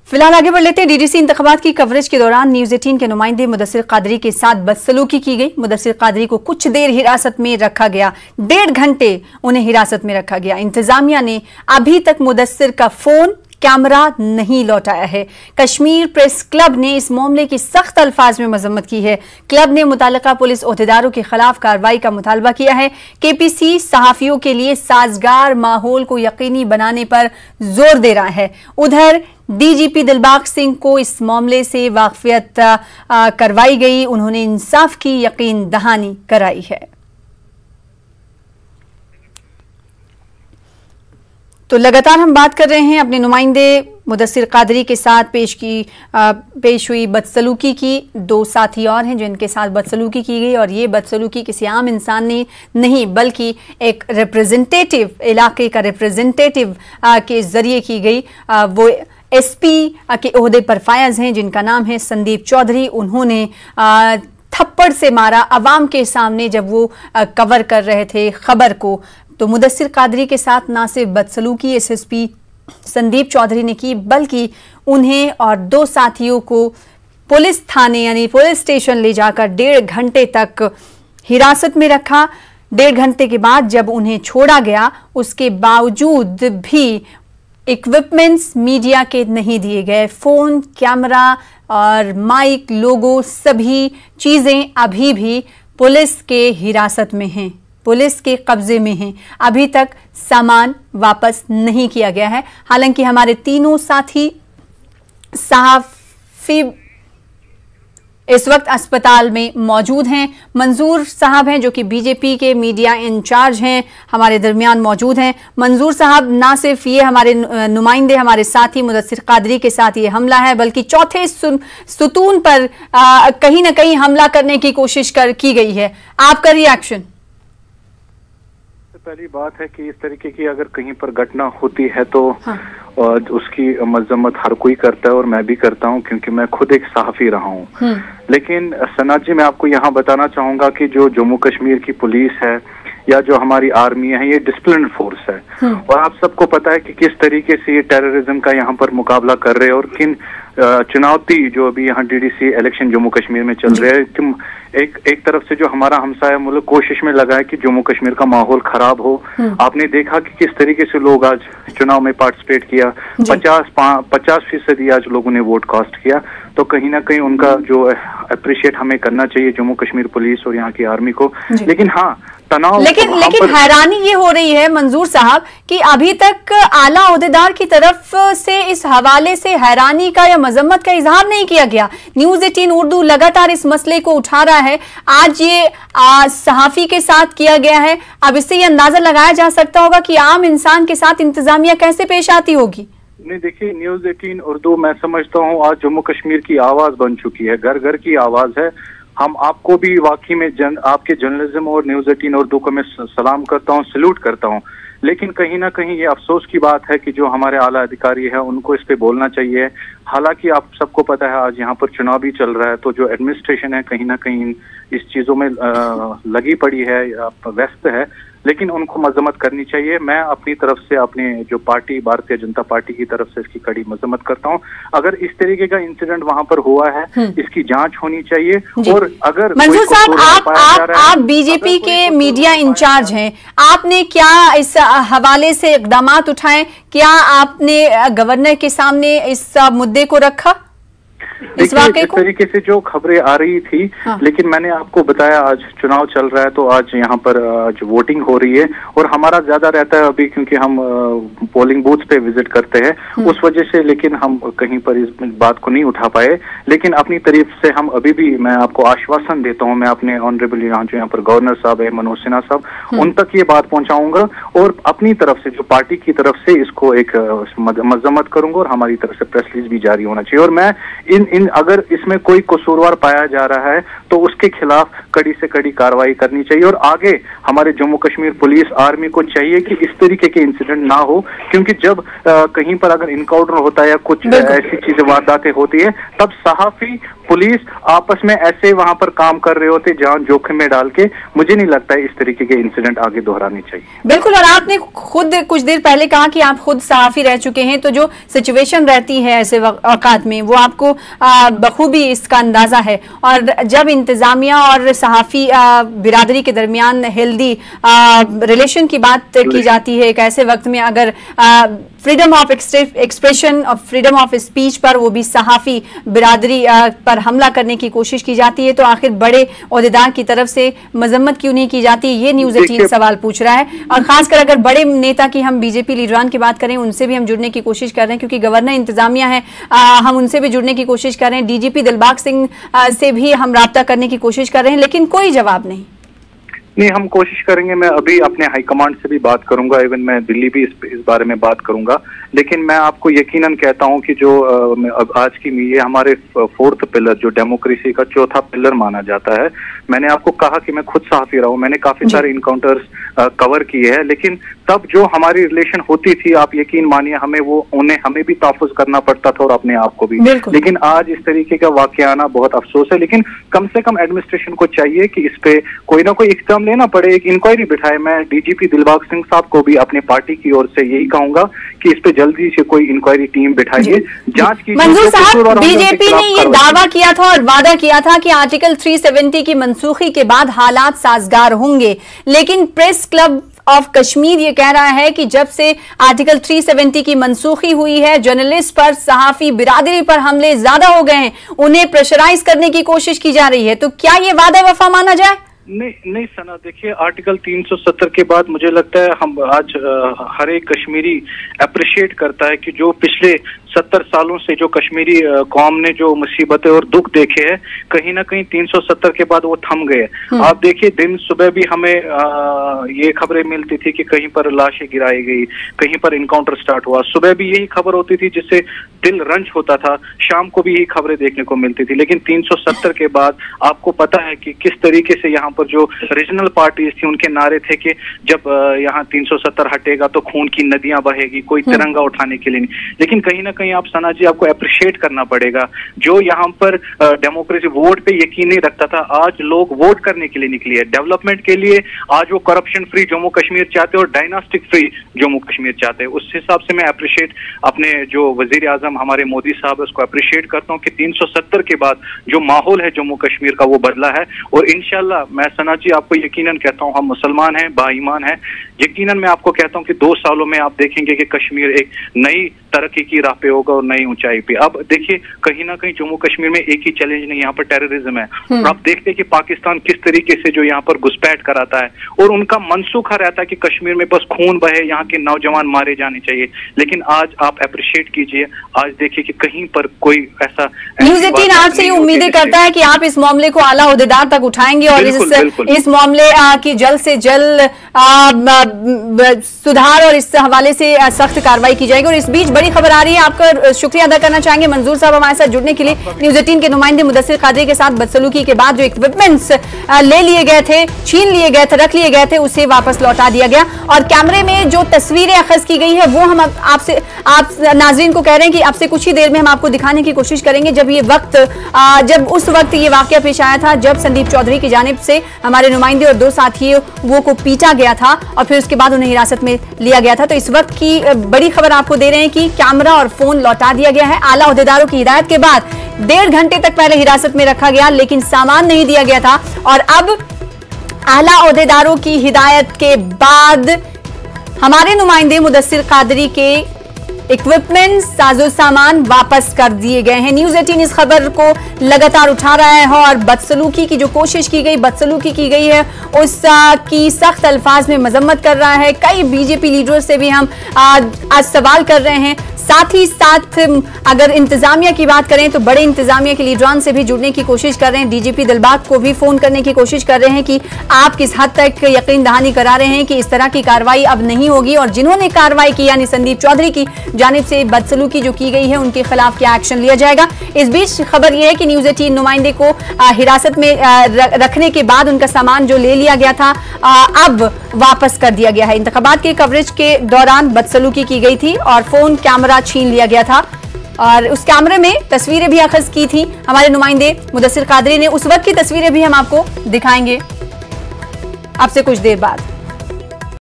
फिलहाल आगे बढ़ लेते हैं। डीडीसी इंतखाबात की कवरेज के दौरान न्यूज़ 18 के नुमाइंदे मुदस्सिर कादरी के साथ बदसलूकी की गई। मुदस्सिर कादरी को कुछ देर हिरासत में रखा गया, 1.5 घंटे उन्हें हिरासत में रखा गया। इंतजामिया ने अभी तक मुदस्सिर का फोन कैमरा नहीं लौटाया है। कश्मीर प्रेस क्लब ने इस मामले की सख्त अल्फाज में मजम्मत की है। क्लब ने मुताल्लिका पुलिस ओहदेदारों के खिलाफ कार्रवाई का मुतालबा किया है। केपीसी सहाफियों के लिए साजगार माहौल को यकीनी बनाने पर जोर दे रहा है। उधर डीजीपी दिलबाग सिंह को इस मामले से वाकफियत करवाई गई। उन्होंने इंसाफ की यकीन दहानी कराई है। तो लगातार हम बात कर रहे हैं अपने नुमाइंदे मुदस्सिर कादरी के साथ पेश हुई बदसलूकी की। 2 साथी और हैं जिनके साथ बदसलूकी की गई, और ये बदसलूकी किसी आम इंसान ने नहीं बल्कि एक रिप्रेजेंटेटिव, इलाके का रिप्रेजेंटेटिव के जरिए की गई। वो एसपी के ओहदे पर फायज हैं जिनका नाम है संदीप चौधरी। उन्होंने थप्पड़ से मारा अवाम के सामने जब वो कवर कर रहे थे खबर को। तो मुदस्सिर कादरी के साथ ना सिर्फ बदसलूकी एसएसपी संदीप चौधरी ने की, बल्कि उन्हें और 2 साथियों को पुलिस थाने यानी पुलिस स्टेशन ले जाकर 1.5 घंटे तक हिरासत में रखा। 1.5 घंटे के बाद जब उन्हें छोड़ा गया, उसके बावजूद भी इक्विपमेंट्स मीडिया के नहीं दिए गए। फोन, कैमरा और माइक, लोगो, सभी चीजें अभी भी पुलिस के हिरासत में हैं, पुलिस के कब्जे में हैं। अभी तक सामान वापस नहीं किया गया है। हालांकि हमारे तीनों साथी सहाफी इस वक्त अस्पताल में मौजूद हैं। मंजूर साहब हैं जो कि बीजेपी के मीडिया इंचार्ज हैं, हमारे दरमियान मौजूद हैं। मंजूर साहब, ना सिर्फ ये हमारे नुमाइंदे, हमारे साथी मुदस्सिर कादरी के साथ ये हमला है, बल्कि चौथे सुतून पर कहीं ना कहीं हमला करने की कोशिश की गई है। आपका रिएक्शन? पहली बात है कि इस तरीके की अगर कहीं पर घटना होती है तो उसकी मजम्मत हर कोई करता है, और मैं भी करता हूं क्योंकि मैं खुद एक सहाफी रहा हूं। लेकिन सनात जी, मैं आपको यहाँ बताना चाहूंगा कि जो जम्मू कश्मीर की पुलिस है या जो हमारी आर्मी है, ये डिसिप्लिन फोर्स है, और आप सबको पता है कि किस तरीके से ये टेररिज्म का यहाँ पर मुकाबला कर रहे हैं, और किन चुनौती जो अभी यहाँ डीडीसी इलेक्शन जम्मू कश्मीर में चल रहे हैं। एक तरफ से जो हमारा हमसाया मुल्क कोशिश में लगा है कि जम्मू कश्मीर का माहौल खराब हो। आपने देखा कि किस तरीके से लोग आज चुनाव में पार्टिसिपेट किया, 50% आज लोगों ने वोट कास्ट किया। तो कहीं ना कहीं उनका जो अप्रिशिएट हमें करना चाहिए जम्मू कश्मीर पुलिस और यहाँ की आर्मी को। लेकिन हाँ, तनाव लेकिन हैरानी ये हो रही है मंजूर साहब कि अभी तक आला ओहदेदार की तरफ से इस हवाले से हैरानी का या मजम्मत का इजहार नहीं किया गया। न्यूज़ 18 उर्दू लगातार इस मसले को उठा रहा है। आज ये सहाफी के साथ किया गया है। अब इससे ये अंदाजा लगाया जा सकता होगा कि आम इंसान के साथ इंतजामिया कैसे पेश आती होगी। नहीं, देखिए, न्यूज़ 18 उर्दू मैं समझता हूँ आज जम्मू कश्मीर की आवाज बन चुकी है, घर घर की आवाज है। हम आपको भी वाकई में आपके जर्नलिज्म और न्यूज़ 18 उर्दू को मैं सलाम करता हूँ, सैल्यूट करता हूँ। लेकिन कहीं ना कहीं ये अफसोस की बात है कि जो हमारे आला अधिकारी है उनको इस पे बोलना चाहिए। हालांकि आप सबको पता है आज यहाँ पर चुनाव भी चल रहा है, तो जो एडमिनिस्ट्रेशन है कहीं ना कहीं इस चीजों में लगी पड़ी है, व्यस्त है, लेकिन उनको मजम्मत करनी चाहिए। मैं अपनी तरफ से अपने जो पार्टी भारतीय जनता पार्टी की तरफ से इसकी कड़ी मजम्मत करता हूं। अगर इस तरीके का इंसिडेंट वहां पर हुआ है, इसकी जांच होनी चाहिए। और अगर मंजूर साहब, आप बीजेपी के मीडिया इंचार्ज हैं, आपने क्या इस हवाले से इकदाम उठाए? क्या आपने गवर्नर के सामने इस मुद्दे को रखा? इस तरीके से जो खबरें आ रही थी, लेकिन मैंने आपको बताया आज चुनाव चल रहा है, तो आज यहाँ पर आज वोटिंग हो रही है, और हमारा ज्यादा रहता है अभी क्योंकि हम पोलिंग बूथ पे विजिट करते हैं उस वजह से, लेकिन हम कहीं पर इस बात को नहीं उठा पाए। लेकिन अपनी तरफ से हम अभी भी, मैं आपको आश्वासन देता हूँ, मैं अपने ऑनरेबल यहाँ पर गवर्नर साहब है मनोज सिन्हा साहब, उन तक ये बात पहुंचाऊंगा, और अपनी तरफ से जो पार्टी की तरफ से इसको एक मजम्मत करूंगा, और हमारी तरफ से प्रेस रिलीज भी जारी होना चाहिए। और मैं अगर इसमें कोई कसूरवार पाया जा रहा है तो उसके खिलाफ कड़ी से कड़ी कार्रवाई करनी चाहिए। और आगे हमारे जम्मू कश्मीर पुलिस आर्मी को चाहिए कि इस तरीके के इंसिडेंट ना हो, क्योंकि जब कहीं पर अगर इनकाउंटर होता है या कुछ ऐसी चीजें वारदातें होती है, तब सहाफी पुलिस आपस में ऐसे वहां पर काम कर रहे होते जान जोखिम में डाल के। मुझे नहीं लगता है इस तरीके के इंसिडेंट आगे दोहराने चाहिए। बिल्कुल, और आपने खुद कुछ देर पहले कहा कि आप खुद सहाफी रह चुके हैं, तो जो सिचुएशन रहती है ऐसे औकात में वो आपको बखूबी इसका अंदाजा है। और जब इंतजामिया और सहाफी बिरादरी के दरमियान हेल्दी रिलेशन की बात की जाती है, एक ऐसे वक्त में अगर फ्रीडम ऑफ एक्सप्रेशन और फ्रीडम ऑफ स्पीच पर, वो भी सहाफी बिरादरी पर हमला करने की कोशिश की जाती है, तो आखिर बड़े ओहदेदार की तरफ से मजम्मत क्यों नहीं की जाती? ये न्यूज़ 18 सवाल पूछ रहा है। और खासकर अगर बड़े नेता की हम बीजेपी लीडरान की बात करें, उनसे भी हम जुड़ने की कोशिश कर रहे हैं, क्योंकि गवर्नर इंतजामिया है, हम उनसे भी जुड़ने की कोशिश कर रहे हैं, डीजीपी दिलबाग सिंह से भी हम राब्ता करने की कोशिश कर रहे हैं, लेकिन कोई जवाब नहीं। हम कोशिश करेंगे। मैं अभी अपने हाईकमांड से भी बात करूंगा, इवन मैं दिल्ली भी इस बारे में बात करूंगा। लेकिन मैं आपको यकीनन कहता हूं कि जो आज की ये हमारे फोर्थ पिलर, जो डेमोक्रेसी का चौथा पिलर माना जाता है, मैंने आपको कहा कि मैं खुद सहाफी रहा हूं, मैंने काफी सारे इनकाउंटर्स कवर किए हैं। लेकिन तब जो हमारी रिलेशन होती थी, आप यकीन मानिए, हमें भी तहफ़्फ़ुज़ करना पड़ता था और अपने आप को भी। लेकिन आज इस तरीके का वाक़या आना बहुत अफसोस है। लेकिन कम से कम एडमिनिस्ट्रेशन को चाहिए कि इस पे कोई ना कोई इक़दाम लेना पड़े, एक इंक्वायरी बिठाए। मैं डीजीपी दिलबाग सिंह साहब को भी अपने पार्टी की ओर से यही कहूंगा कि इस पे जल्दी से कोई इंक्वायरी टीम बिठाइए, जांच कीजिए। मंजूर साहब, बीजेपी ने ये दावा किया था और वादा किया था कि आर्टिकल 370 की मनसूखी के बाद हालात साजगार होंगे, लेकिन प्रेस क्लब ऑफ कश्मीर ये कह रहा है कि जब से आर्टिकल 370 की मनसूखी हुई है, जर्नलिस्ट पर, सहाफी बिरादरी पर हमले ज्यादा हो गए हैं, उन्हें प्रेशराइज करने की कोशिश की जा रही है। तो क्या ये वादा वफा माना जाए? नहीं सना, देखिए आर्टिकल 370 के बाद मुझे लगता है हम आज हर एक कश्मीरी अप्रिशिएट करता है कि जो पिछले 70 सालों से जो कश्मीरी कौम ने जो मुसीबतें और दुख देखे हैं, कहीं ना कहीं 370 के बाद वो थम गए। आप देखिए, दिन सुबह भी हमें ये खबरें मिलती थी कि कहीं पर लाशें गिराई गई, कहीं पर इनकाउंटर स्टार्ट हुआ। सुबह भी यही खबर होती थी जिससे दिल रंज होता था, शाम को भी यही खबरें देखने को मिलती थी। लेकिन 370 के बाद आपको पता है कि किस तरीके से यहाँ पर जो रीजनल पार्टीज थी, उनके नारे थे कि जब यहाँ 370 हटेगा तो खून की नदियां बहेगी, कोई तिरंगा उठाने के लिए नहीं। लेकिन कहीं ना कहीं आप सना जी, आपको अप्रिशिएट करना पड़ेगा, जो यहाँ पर डेमोक्रेसी वोट पे यकीन नहीं रखता था, आज लोग वोट करने के लिए निकली है, डेवलपमेंट के लिए। आज वो करप्शन फ्री जम्मू कश्मीर चाहते हैं और डायनास्टिक फ्री जम्मू कश्मीर चाहते हैं। उस हिसाब से मैं अप्रिशिएट अपने जो वजीर आजम हमारे मोदी साहब, उसको अप्रिशिएट करता हूँ कि 370 के बाद जो माहौल है जम्मू कश्मीर का वो बदला है। और इंशाल्लाह मैं सना जी आपको यकीनन कहता हूँ, हम मुसलमान हैं, बाईमान हैं, यकीनन मैं आपको कहता हूँ कि 2 सालों में आप देखेंगे कि कश्मीर एक नई तरक्की की राह पे होगा और नई ऊंचाई पे। अब देखिए, कहीं ना कहीं जम्मू कश्मीर में एक ही चैलेंज नहीं, यहाँ पर टेररिज्म है। आप देखते हैं कि पाकिस्तान किस तरीके से जो यहाँ पर घुसपैठ कराता है और उनका मनसूखा रहता है कि कश्मीर में बस खून बहे, यहाँ के नौजवान मारे जाने चाहिए। लेकिन आज आप अप्रिशिएट कीजिए, आज देखिए कि कहीं पर कोई ऐसा न्यूज़ 18 आपसे ये उम्मीदें करता है कि आप इस मामले को आला ओहदेदार तक उठाएंगे और इस मामले की जल्द से जल्द सुधार और इस हवाले से सख्त कार्रवाई की जाएगी। और इस बीच बड़ी खबर आ रही है, आपका शुक्रिया अदा करना चाहेंगे मंजूर साहब हमारे साथ जुड़ने के लिए। न्यूज़ 18 के नुमाइंदे मुदस्सिर कादरी के साथ बदसलूकी के बाद जो इक्विपमेंट्स ले लिए गए थे, छीन लिए गए थे, रख लिए गए थे, उसे वापस लौटा दिया गया। और कैमरे में जो तस्वीरें अखज़ की गई है वो हम आपसे, आप नाजरीन को कह रहे हैं कि आपसे कुछ ही देर में हम आपको दिखाने की कोशिश करेंगे। जब उस वक्त ये वाकया पेश आया था, जब संदीप चौधरी की जानिब से हमारे नुमाइंदे और 2 साथियों वो को पीटा गया था और फिर उसके बाद उन्हें हिरासत में लिया गया था। तो इस वक्त की बड़ी खबर आपको दे रहे हैं कि कैमरा और फोन लौटा दिया गया है। आला ओहदेदारों की हिदायत के बाद 1.5 घंटे तक पहले हिरासत में रखा गया, लेकिन सामान नहीं दिया गया था। और अब आला ओहदेदारों की हिदायत के बाद हमारे नुमाइंदे मुदस्सिर कादरी के इक्विपमेंट, साजो सामान वापस कर दिए गए हैं। न्यूज़ 18 इस खबर को लगातार उठा रहा है और बदसलूकी की जो कोशिश की गई, बदसलूकी की गई है, उसकी सख्त अल्फाज में मजम्मत कर रहा है। कई बीजेपी लीडरों से भी हम आज सवाल कर रहे हैं। साथ ही साथ अगर इंतजामिया की बात करें तो बड़े इंतजामिया के लीडरान से भी जुड़ने की कोशिश कर रहे हैं। डीजीपी दिलबाग को भी फोन करने की कोशिश कर रहे हैं कि आप किस हद तक यकीन दहानी करा रहे हैं कि इस तरह की कार्रवाई अब नहीं होगी। और जिन्होंने कार्रवाई की यानी संदीप चौधरी की जानिब से बदसलूकी जो की गई है उनके खिलाफ क्या एक्शन लिया जाएगा। इस बीच खबर यह है कि न्यूज़ 18 नुमाइंदे को हिरासत में रखने के बाद उनका सामान जो ले लिया गया था अब वापस कर दिया गया है। इंतखाबात के कवरेज के दौरान बदसलूकी की गई थी और फोन कैमरा छीन लिया गया था और उस कैमरे में तस्वीरें भी अखज़ की थी हमारे नुमाइंदे मुदस्सिर कादरी ने। उस वक्त की तस्वीरें भी हम आपको दिखाएंगे आपसे कुछ देर बाद।